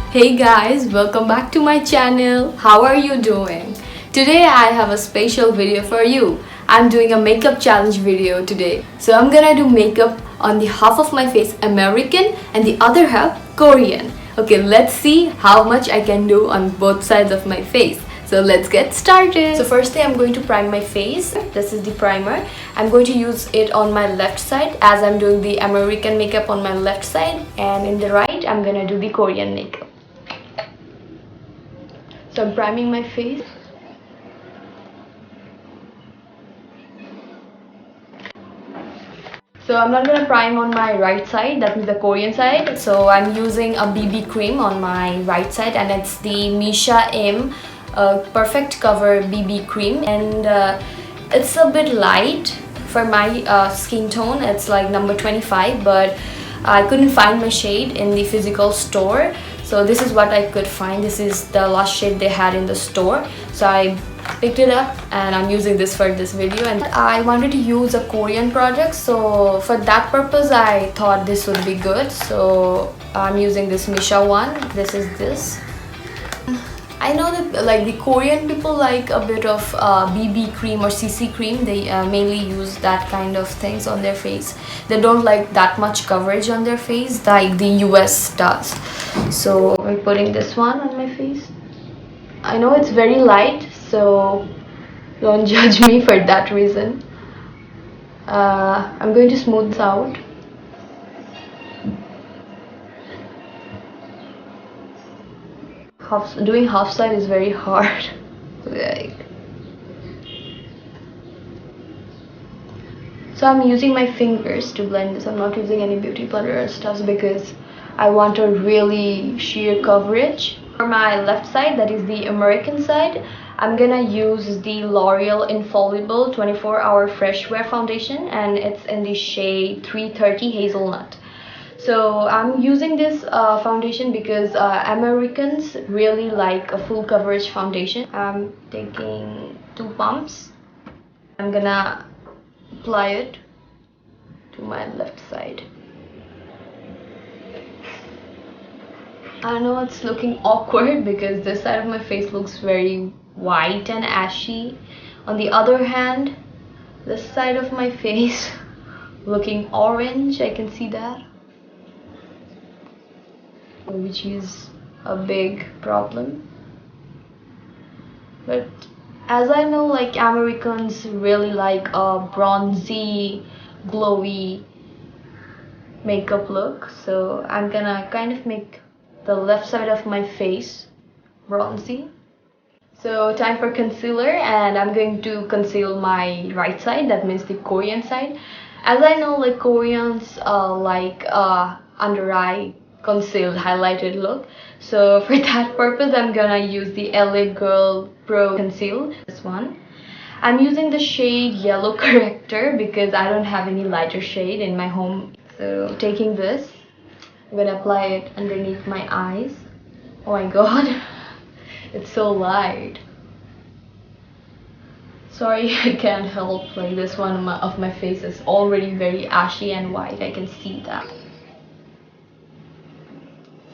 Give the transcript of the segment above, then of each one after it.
Hey guys, welcome back to my channel. How are you doing? Today I have a special video for you. I'm doing a makeup challenge video today. So I'm gonna do makeup on the half of my face American and the other half Korean. Okay, let's see how much I can do on both sides of my face. So let's get started. So firstly, I'm going to prime my face. This is the primer. I'm going to use it on my left side as I'm doing the American makeup on my left side, and in the right, I'm gonna do the Korean makeup. So I'm priming my face. So I'm not gonna prime on my right side, that means the Korean side. So I'm using a BB cream on my right side, and it's the Missha M Perfect Cover BB cream, and it's a bit light for my skin tone. It's like number 25, but I couldn't find my shade in the physical store. So this is what I could find. This is the last shade they had in the store. So I picked it up and I'm using this for this video. And I wanted to use a Korean product, so for that purpose I thought this would be good. So I'm using this Missha one. This is this. I know that like the Korean people like a bit of BB cream or CC cream. They mainly use that kind of things on their face. They don't like that much coverage on their face like the US does. So I'm putting this one on my face. I know it's very light, so don't judge me for that reason. I'm going to smooth this out. Doing half side is very hard. So I'm using my fingers to blend this. I'm not using any beauty blender or stuff because I want a really sheer coverage. For my left side, that is the American side, I'm gonna use the Loreal Infallible 24-Hour Fresh Wear Foundation, and it's in the shade 330 Hazelnut. So I'm using this foundation because Americans really like a full coverage foundation. I'm taking 2 pumps. I'm gonna apply it to my left side. I know it's looking awkward because this side of my face looks very white and ashy. On the other hand, this side of my face looking orange. I can see that, which is a big problem. But as I know, like Americans really like a bronzy, glowy makeup look, so I'm gonna kind of make the left side of my face bronzy. So time for concealer, and I'm going to conceal my right side, that means the Korean side. As I know, like Koreans like under eye concealed highlighted look, so for that purpose I'm gonna use the L.A Girl Pro Conceal, this one. I'm using the shade Yellow Corrector because I don't have any lighter shade in my home. So taking this, I'm gonna apply it underneath my eyes. Oh my god, it's so light. Sorry, I can't help, like this one of my face is already very ashy and white. I can see that.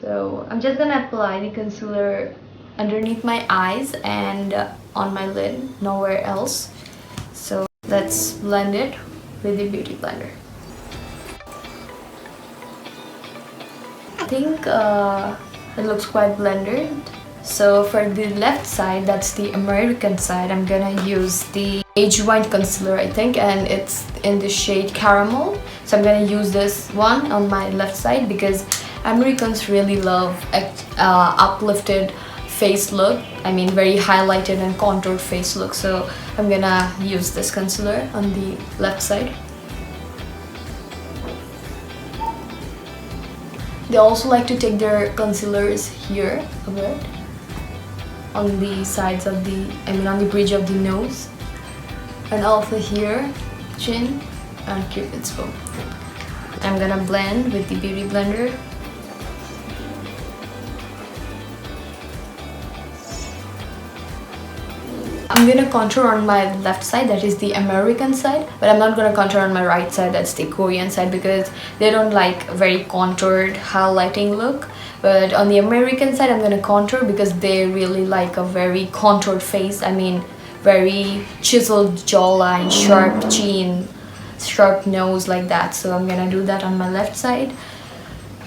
So I'm just gonna apply the concealer underneath my eyes and on my lid, nowhere else. So let's blend it with the beauty blender. I think it looks quite blended. So for the left side, that's the American side, I'm gonna use the Age Wine Concealer, I think, and it's in the shade Caramel. So I'm gonna use this one on my left side because Americans really love uplifted face look. I mean very highlighted and contoured face look. So I'm gonna use this concealer on the left side. They also like to take their concealers here a bit on the sides of the, on the bridge of the nose, and also here, chin and Cupid's bow. I'm gonna blend with the beauty blender. I'm gonna contour on my left side, that is the American side, but I'm not gonna contour on my right side, that's the Korean side, because they don't like very contoured highlighting look. But on the American side I'm gonna contour because they really like a very contoured face. I mean very chiseled jawline, sharp chin, sharp nose, like that. So I'm gonna do that on my left side.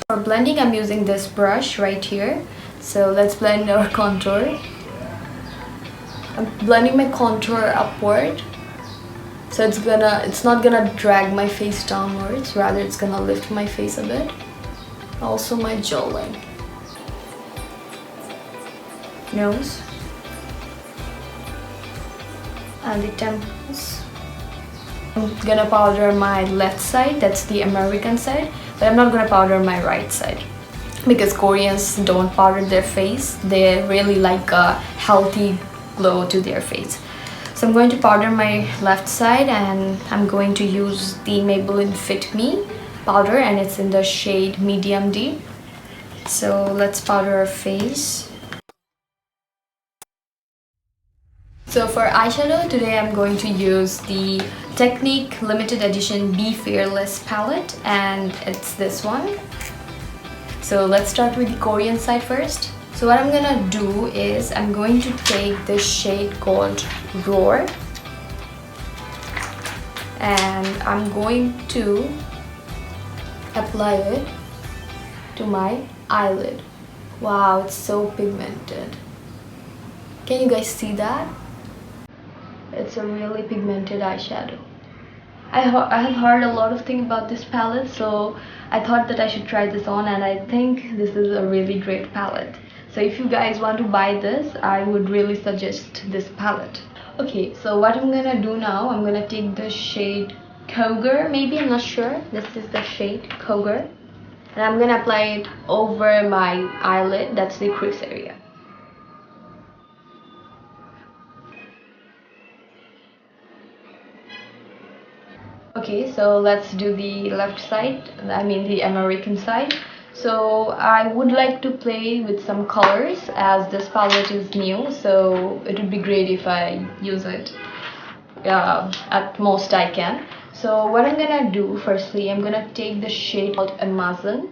For blending I'm using this brush right here. So let's blend our contour. I'm blending my contour upward, so it's not gonna drag my face downwards, rather it's gonna lift my face a bit. Also my jawline, nose, and the temples. I'm gonna powder my left side, that's the American side, but I'm not gonna powder my right side because Koreans don't powder their face. They really like a healthy glow to their face. So I'm going to powder my left side, and I'm going to use the Maybelline Fit Me powder, and it's in the shade medium deep. So let's powder our face. So for eyeshadow today I'm going to use the Technic limited edition Be Fearless palette, and it's this one. So let's start with the Korean side first. So what I'm gonna do is I'm going to take this shade called Roar, and I'm going to apply it to my eyelid. Wow, it's so pigmented. Can you guys see that? It's a really pigmented eyeshadow. I have heard a lot of things about this palette, so I thought that I should try this on, and I think this is a really great palette. So if you guys want to buy this, I would really suggest this palette. Okay, so what I'm gonna do now, I'm gonna take the shade Cougar, maybe, I'm not sure. This is the shade Cougar, and I'm gonna apply it over my eyelid, that's the crease area. Okay, so let's do the left side, I mean the American side. So I would like to play with some colors, as this palette is new, so it would be great if I use it at most I can. So what I'm gonna do, firstly I'm gonna take the shade called Amazon.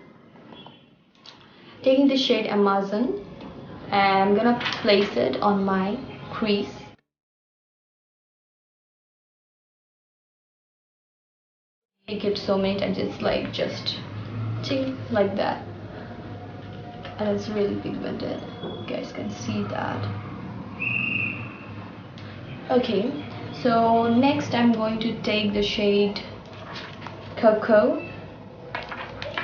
Taking the shade Amazon, and I'm gonna place it on my crease. Take it so many times, it's like just ting, like that, and it's really pigmented. You guys can see that. Okay, so next I'm going to take the shade Cocoa.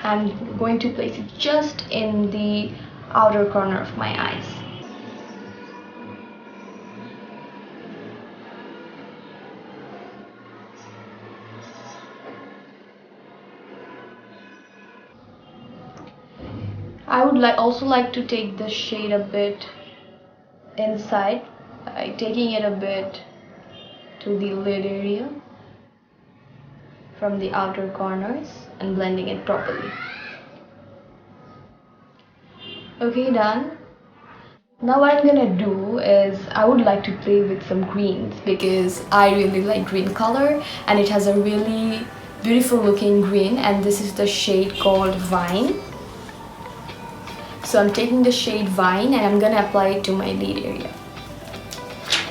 I'm going to place it just in the outer corner of my eyes. I would also like to take the shade a bit inside, taking it a bit to the lid area from the outer corners and blending it properly. Okay, done. Now what I'm gonna do is I would like to play with some greens because I really like green color, and it has a really beautiful looking green, and this is the shade called Vine. So I'm taking the shade Vine and I'm gonna apply it to my lid area.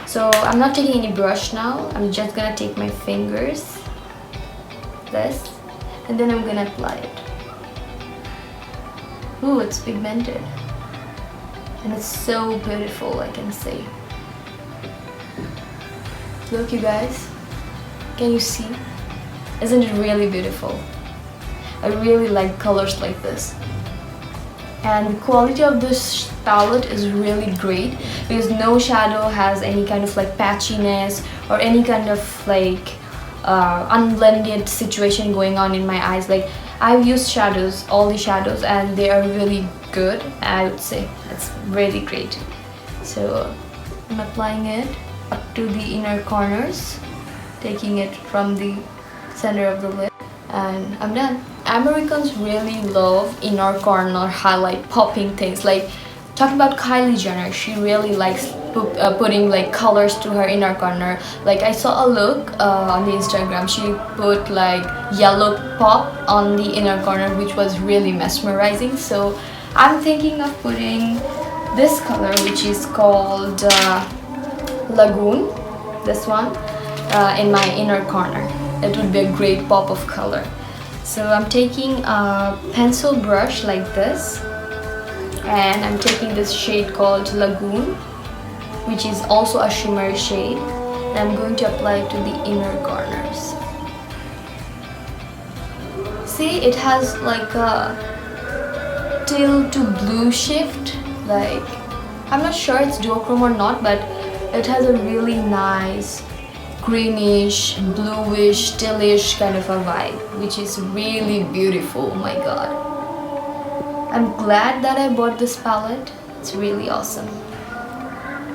So I'm not taking any brush now, I'm just gonna take my fingers, this, and then I'm gonna apply it. Ooh, it's pigmented. And it's so beautiful, I can say. Look, you guys, can you see? Isn't it really beautiful? I really like colors like this. And the quality of this palette is really great because no shadow has any kind of like patchiness or any kind of like unblended situation going on in my eyes. Like, I've used shadows, all the shadows, and they are really good. I would say it's really great. So I'm applying it up to the inner corners, taking it from the center of the lid, and I'm done. Americans really love inner corner highlight popping things, like Talking about Kylie Jenner, she really likes putting like colors to her inner corner. Like I saw a look on the Instagram, she put like yellow pop on the inner corner, which was really mesmerizing. So I'm thinking of putting this color, which is called Lagoon, this one, in my inner corner. It would be a great pop of color. So I'm taking a pencil brush like this, and I'm taking this shade called Lagoon, which is also a shimmer shade, and I'm going to apply it to the inner corners. See, it has like a teal to blue shift. Like, I'm not sure it's duochrome or not, but it has a really nice greenish, bluish, tealish kind of a vibe, which is really beautiful. Oh my god, I'm glad that I bought this palette. It's really awesome.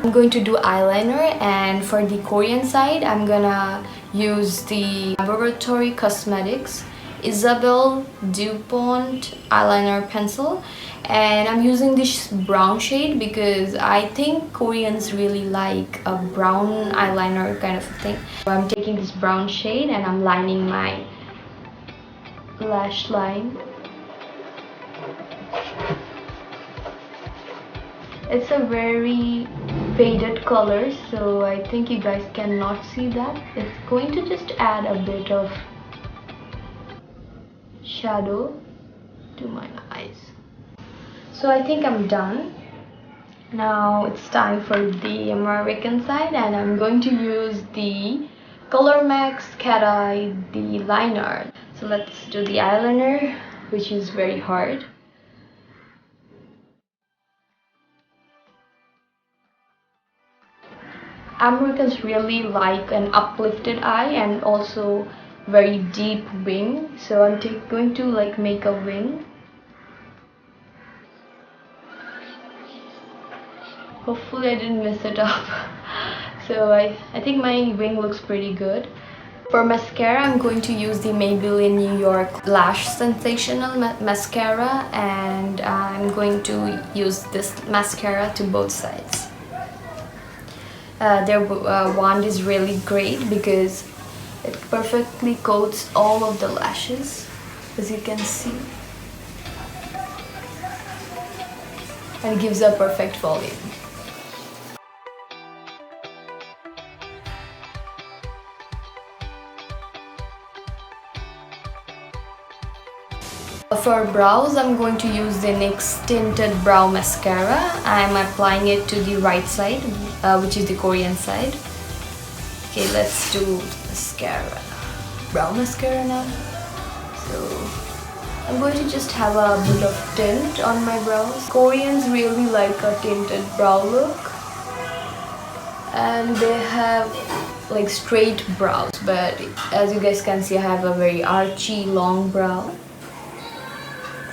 I'm going to do eyeliner, and for the Korean side I'm gonna use the Laboratory Cosmetics Isabelle Dupont eyeliner pencil, and I'm using this brown shade because I think Koreans really like a brown eyeliner kind of thing. So I'm taking this brown shade and I'm lining my lash line. It's a very faded color, so I think you guys cannot see that. It's going to just add a bit of shadow to my eyes. So I think I'm done. Now it's time for the American side, and I'm going to use the Colormax Cat Eye, the liner. So let's do the eyeliner, which is very hard. Americans really like an uplifted eye and also very deep wing, so I'm going to like make a wing. Hopefully I didn't mess it up. So I think my wing looks pretty good. For mascara, I'm going to use the Maybelline New York Lash Sensational mascara, and I'm going to use this mascara to both sides. Their wand is really great because it perfectly coats all of the lashes, as you can see, and gives a perfect volume. For brows, I'm going to use the NYX Tinted Brow Mascara. I'm applying it to the right side, which is the Korean side. Okay, let's do mascara. Brow mascara now. So I'm going to just have a bit of tint on my brows. Koreans really like a tinted brow look, and they have like straight brows, but as you guys can see, I have a very archy long brow.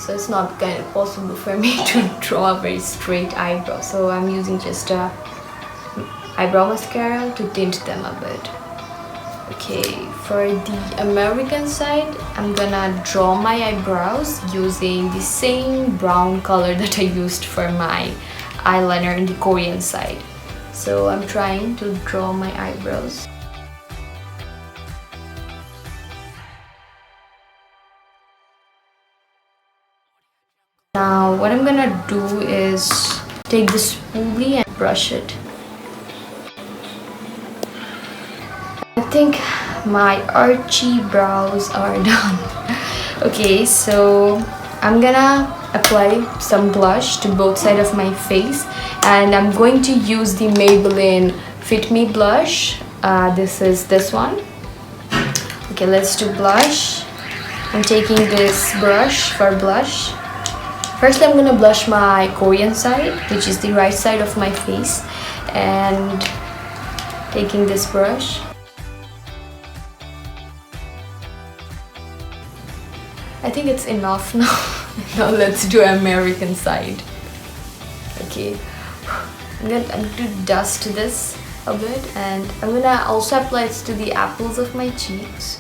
So it's not kind of possible for me to draw a very straight eyebrow. So I'm using just a eyebrow mascara to tint them a bit. Okay, for the American side, I'm gonna draw my eyebrows using the same brown color that I used for my eyeliner in the Korean side. So I'm trying to draw my eyebrows. Now what I'm gonna do is take this spoolie and brush it. I think my archy brows are done. Okay, so I'm gonna apply some blush to both sides of my face, and I'm going to use the Maybelline Fit Me blush. This is this one. Okay, let's do blush. I'm taking this brush for blush. First, I'm gonna blush my Korean side, which is the right side of my face, and taking this brush. I think it's enough now. Now let's do American side. Okay, I'm going to dust this a bit, and I'm gonna also apply it to the apples of my cheeks,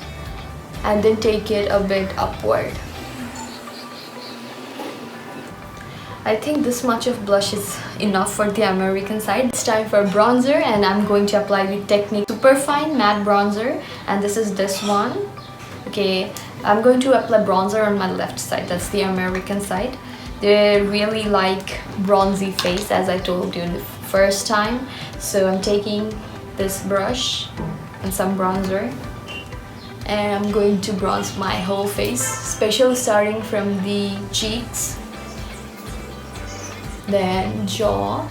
and then take it a bit upward. I think this much of blush is enough for the American side. It's time for bronzer, and I'm going to apply the Technic Superfine Matte Bronzer, and this is this one. Okay, I'm going to apply bronzer on my left side, that's the American side. They really like bronzy face, as I told you the first time. So I'm taking this brush and some bronzer, and I'm going to bronze my whole face, especially starting from the cheeks, then jaw,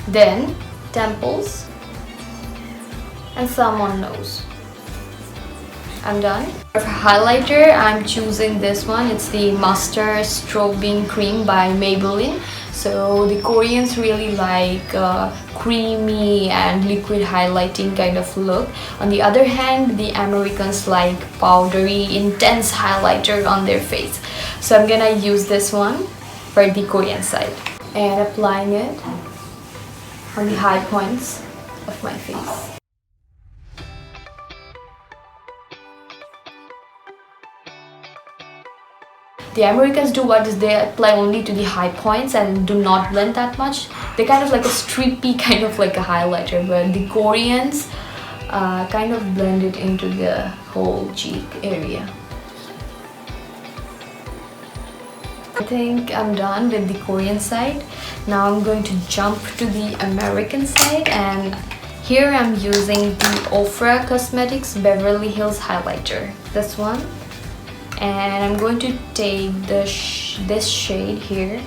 then temples, and some on nose. I'm done. For highlighter, I'm choosing this one. It's the Master Strobing Cream by Maybelline. So the Koreans really like creamy and liquid highlighting kind of look. On the other hand, the Americans like powdery, intense highlighter on their face. So I'm gonna use this one for the Korean side and applying it on the high points of my face. The Americans do what is they apply only to the high points and do not blend that much. They kind of like a streaky kind of like a highlighter, but the Koreans kind of blend it into the whole cheek area. I think I'm done with the Korean side. Now I'm going to jump to the American side, and here I'm using the Ofra Cosmetics Beverly Hills highlighter, this one. And I'm going to take this shade here.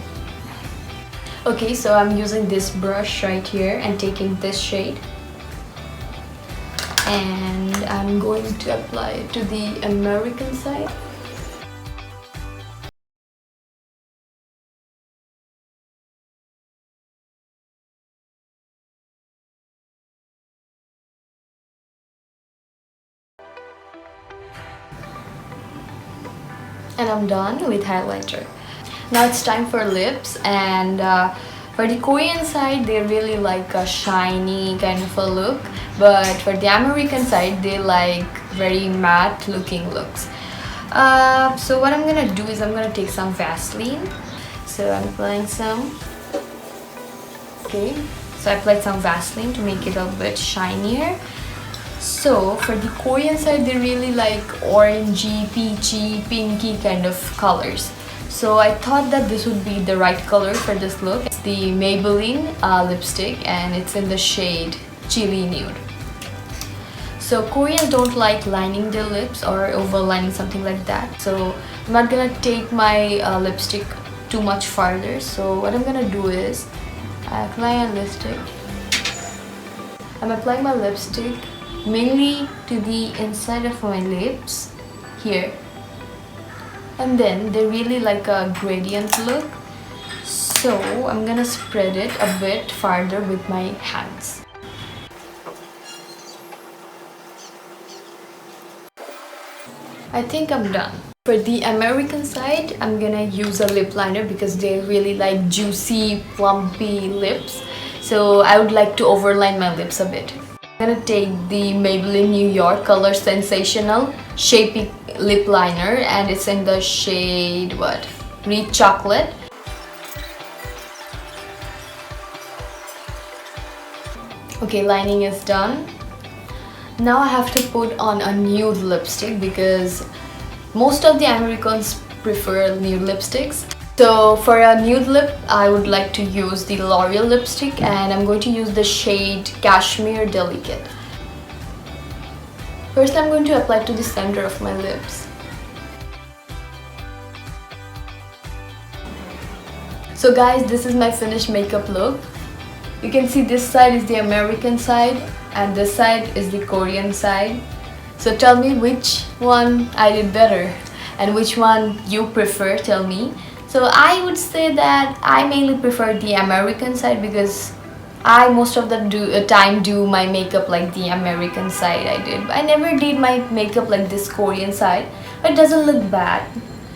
Okay, so I'm using this brush right here and taking this shade, and I'm going to apply it to the American side. And I'm done with highlighter. Now it's time for lips, and for the Korean side they really like a shiny kind of a look, but for the American side they like very matte looking looks. So what I'm gonna do is I'm gonna take some Vaseline. So I'm applying some. Okay, so I applied some Vaseline to make it a bit shinier. So for the Korean side they really like orangey, peachy, pinky kind of colors. So I thought that this would be the right color for this look. It's the Maybelline lipstick, and it's in the shade Chili Nude. So Koreans don't like lining their lips or overlining, something like that. So I'm not gonna take my lipstick too much farther. So what I'm gonna do is I apply a lipstick. I'm applying my lipstick mainly to the inside of my lips here, and then they really like a gradient look, so I'm gonna spread it a bit farther with my hands. I think I'm done. For the American side, I'm gonna use a lip liner because they really like juicy, plumpy lips, so I would like to overline my lips a bit. I'm gonna take the Maybelline New York color Sensational Shapy Lip Liner, and it's in the shade what? Rich Chocolate. Okay, lining is done. Now I have to put on a nude lipstick because most of the Americans prefer nude lipsticks. So for a nude lip, I would like to use the Loreal lipstick, and I'm going to use the shade Cashmere Delicate. First, I'm going to apply to the center of my lips. So guys, this is my finished makeup look. You can see this side is the American side and this side is the Korean side. So tell me which one I did better and which one you prefer, tell me. So I would say that I mainly prefer the American side because I most of the time do my makeup like the American side I did. I never did my makeup like this Korean side, but it doesn't look bad.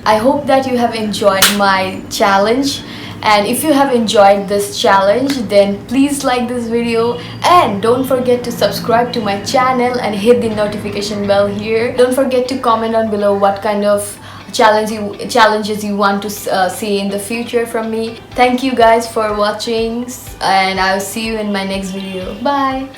I hope that you have enjoyed my challenge, and if you have enjoyed this challenge then please like this video and don't forget to subscribe to my channel and hit the notification bell here. Don't forget to comment down below what kind of challenges you want to see in the future from me. Thank you guys for watching, and I'll see you in my next video. Bye.